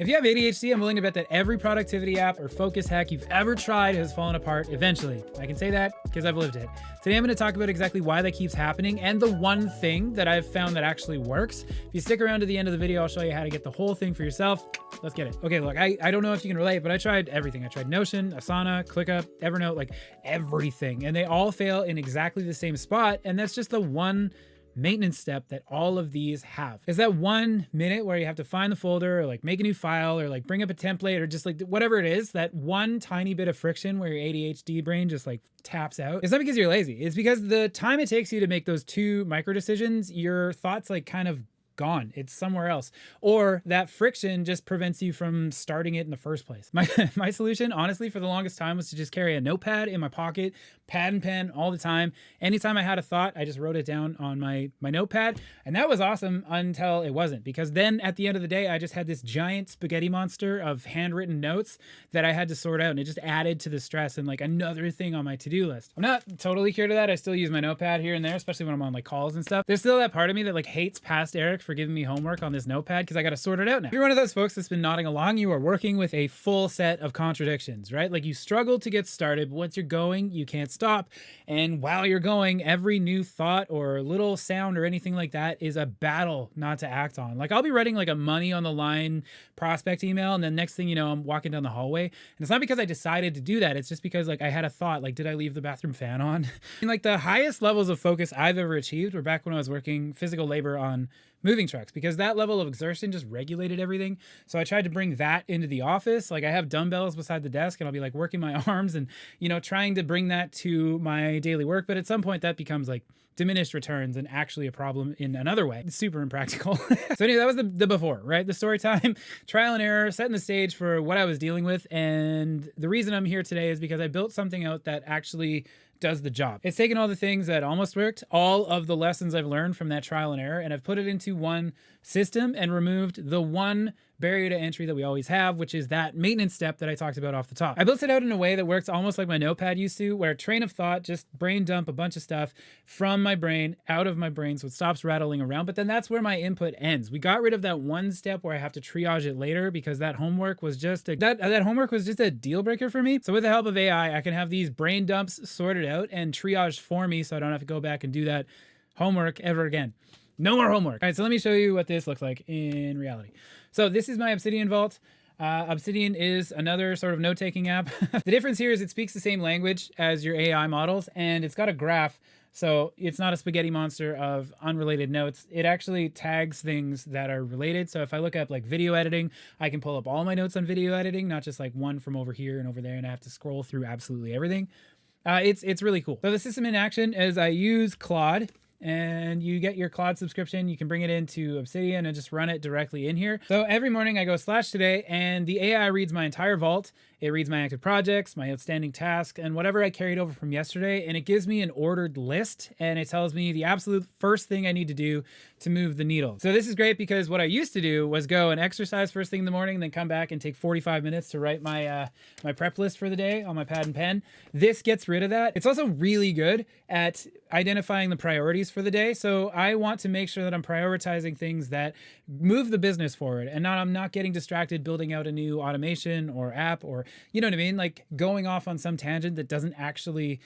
If you have ADHD, I'm willing to bet that every productivity app or focus hack you've ever tried has fallen apart eventually. I can say that because I've lived it. Today I'm going to talk about exactly why that keeps happening and the one thing that I've found that actually works. If you stick around to the end of the video, I'll show you how to get the whole thing for yourself. Let's get it. Okay, look, I don't know if you can relate, but I tried everything. I tried Notion, Asana, ClickUp, Evernote, like everything. And they all fail in exactly the same spot. And that's just the one maintenance step that all of these have. Is that 1 minute where you have to find the folder or like make a new file or like bring up a template or just like whatever it is, that one tiny bit of friction where your ADHD brain just like taps out. It's not because you're lazy. It's because the time it takes you to make those two micro decisions, your thoughts like kind of gone. It's somewhere else. Or that friction just prevents you from starting it in the first place. My solution, honestly, for the longest time was to just carry a notepad in my pocket, pad and pen all the time. Anytime I had a thought, I just wrote it down on my notepad. And that was awesome until it wasn't, because then at the end of the day, I just had this giant spaghetti monster of handwritten notes that I had to sort out, and it just added to the stress and like another thing on my to-do list. I'm not totally cured of that. I still use my notepad here and there, especially when I'm on like calls and stuff. There's still that part of me that like hates past Eric for giving me homework on this notepad because I got to sort it out now. If you're one of those folks that's been nodding along, you are working with a full set of contradictions, right? Like you struggle to get started, but once you're going, you can't stop. And while you're going, every new thought or little sound or anything like that is a battle not to act on. Like I'll be writing like a money on the line prospect email, and then next thing you know, I'm walking down the hallway. And it's not because I decided to do that. It's just because like I had a thought, like, did I leave the bathroom fan on? And like the highest levels of focus I've ever achieved were back when I was working physical labor on moving trucks, because that level of exertion just regulated everything. So I tried to bring that into the office. Like I have dumbbells beside the desk and I'll be like working my arms and, you know, trying to bring that to my daily work. But at some point that becomes like diminished returns and actually a problem in another way. It's super impractical. So anyway, that was the before, right? The story time, trial and error, setting the stage for what I was dealing with. And the reason I'm here today is because I built something out that actually does the job. It's taken all the things that almost worked, all of the lessons I've learned from that trial and error, and I've put it into one system and removed the one barrier to entry that we always have, which is that maintenance step that I talked about off the top. I built it out in a way that works almost like my notepad used to, where a train of thought just brain dump a bunch of stuff from my brain out of my brain so it stops rattling around. But then that's where my input ends. We got rid of that one step where I have to triage it later because that homework was just that homework was just a deal breaker for me. So with the help of AI, I can have these brain dumps sorted out and triaged for me so I don't have to go back and do that homework ever again. No more homework. All right, so let me show you what this looks like in reality. So this is my Obsidian vault. Obsidian is another sort of note-taking app. The difference here is it speaks the same language as your AI models, and it's got a graph. So it's not a spaghetti monster of unrelated notes. It actually tags things that are related. So if I look up like video editing, I can pull up all my notes on video editing, not just like one from over here and over there, and I have to scroll through absolutely everything. It's really cool. So the system in action is I use Claude, and you get your Claude subscription. You can bring it into Obsidian and just run it directly in here. So every morning I go /today and the AI reads my entire vault. It reads my active projects, my outstanding task, and whatever I carried over from yesterday. And it gives me an ordered list, and it tells me the absolute first thing I need to do to move the needle. So this is great because what I used to do was go and exercise first thing in the morning, and then come back and take 45 minutes to write my my prep list for the day on my pad and pen. This gets rid of that. It's also really good at identifying the priorities for the day. So I want to make sure that I'm prioritizing things that move the business forward, and I'm not getting distracted building out a new automation or app, or you know what I mean? Like going off on some tangent that doesn't actually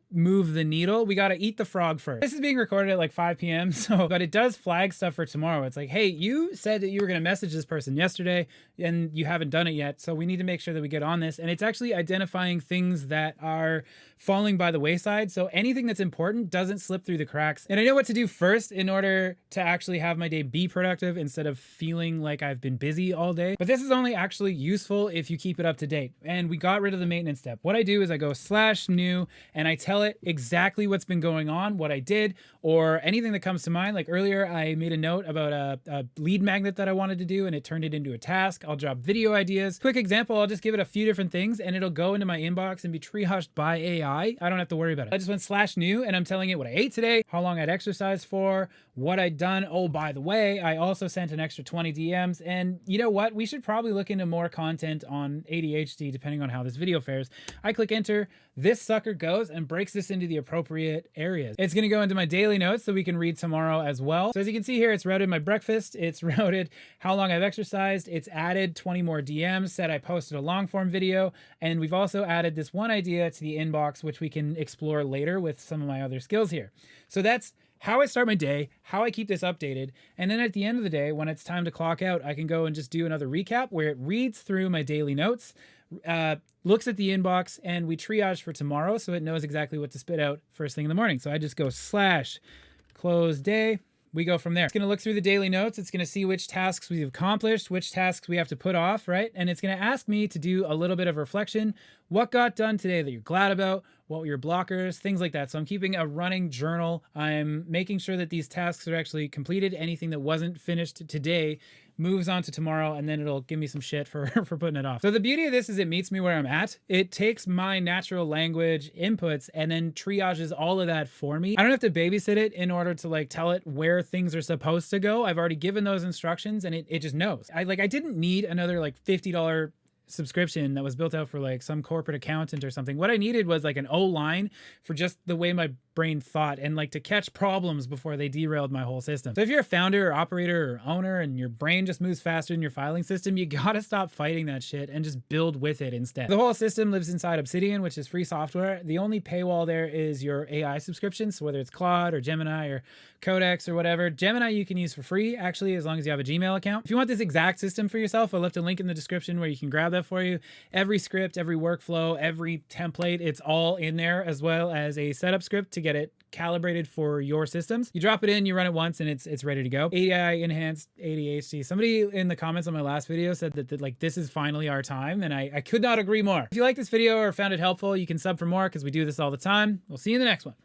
move the needle. We got to eat the frog first. This is being recorded at like 5 p.m. But it does flag stuff for tomorrow. It's like, hey, you said that you were going to message this person yesterday and you haven't done it yet. So we need to make sure that we get on this. And it's actually identifying things that are falling by the wayside. So anything that's important doesn't slip through the cracks. And I know what to do first in order to actually have my day be productive instead of feeling like I've been busy all day. But this is only actually useful if you keep it up to date. And we got rid of the maintenance step. What I do is I go /new and I tell it exactly what's been going on, what I did, or anything that comes to mind. Like earlier, I made a note about a lead magnet that I wanted to do, and it turned it into a task. I'll drop video ideas. Quick example, I'll just give it a few different things, and it'll go into my inbox and be triaged by AI. I don't have to worry about it. I just went /new, and I'm telling it what I ate today, how long I'd exercised for, what I'd done. Oh, by the way, I also sent an extra 20 DMs, and you know what? We should probably look into more content on ADHD depending on how this video fares. I click enter, this sucker goes and breaks works this into the appropriate areas. It's gonna go into my daily notes that we can read tomorrow as well. So as you can see here, it's routed my breakfast, it's routed how long I've exercised, it's added 20 more DMs, said I posted a long form video, and we've also added this one idea to the inbox, which we can explore later with some of my other skills here. So that's how I start my day, how I keep this updated, and then at the end of the day, when it's time to clock out, I can go and just do another recap where it reads through my daily notes, looks at the inbox, and we triage for tomorrow so it knows exactly what to spit out first thing in the morning. So I just go /close day. We go from there. It's gonna look through the daily notes. It's gonna see which tasks we've accomplished, which tasks we have to put off, right? And it's gonna ask me to do a little bit of reflection. What got done today that you're glad about? What were your blockers? Things like that. So I'm keeping a running journal. I'm making sure that these tasks are actually completed. Anything that wasn't finished today moves on to tomorrow, and then it'll give me some shit for putting it off. So the beauty of this is it meets me where I'm at. It takes my natural language inputs and then triages all of that for me. I don't have to babysit it in order to like tell it where things are supposed to go. I've already given those instructions and it just knows. I didn't need another like $50 subscription that was built out for like some corporate accountant or something. What I needed was like an O-line for just the way my brain thought and like to catch problems before they derailed my whole system. So if you're a founder or operator or owner and your brain just moves faster than your filing system, you gotta stop fighting that shit and just build with it instead. The whole system lives inside Obsidian, which is free software. The only paywall there is your AI subscription. So whether it's Claude or Gemini or Codex or whatever, Gemini you can use for free actually, as long as you have a Gmail account. If you want this exact system for yourself, I left a link in the description where you can grab that for you. Every script, every workflow, every template, it's all in there, as well as a setup script to get it calibrated for your systems. You drop it in, you run it once, and it's ready to go. AI enhanced ADHD. Somebody in the comments on my last video said that like this is finally our time, and I could not agree more. If you like this video or found it helpful, you can sub for more because we do this all the time. We'll see you in the next one.